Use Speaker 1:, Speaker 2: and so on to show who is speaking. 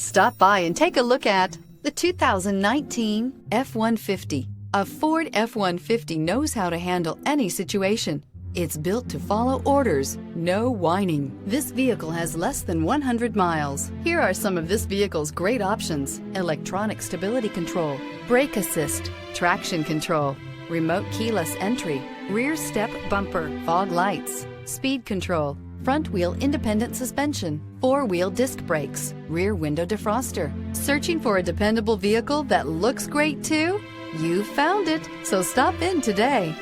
Speaker 1: Stop by and take a look at the 2019 F-150. A Ford F-150 knows how to handle any situation. It's built to follow orders, no whining. This vehicle has less than 100 miles. Here are some of this vehicle's great options: electronic stability control, brake assist, traction control, remote keyless entry, rear step bumper, fog lights, speed control, front wheel independent suspension, four-wheel disc brakes, rear window defroster. Searching for a dependable vehicle that looks great too? You've found it, so stop in today.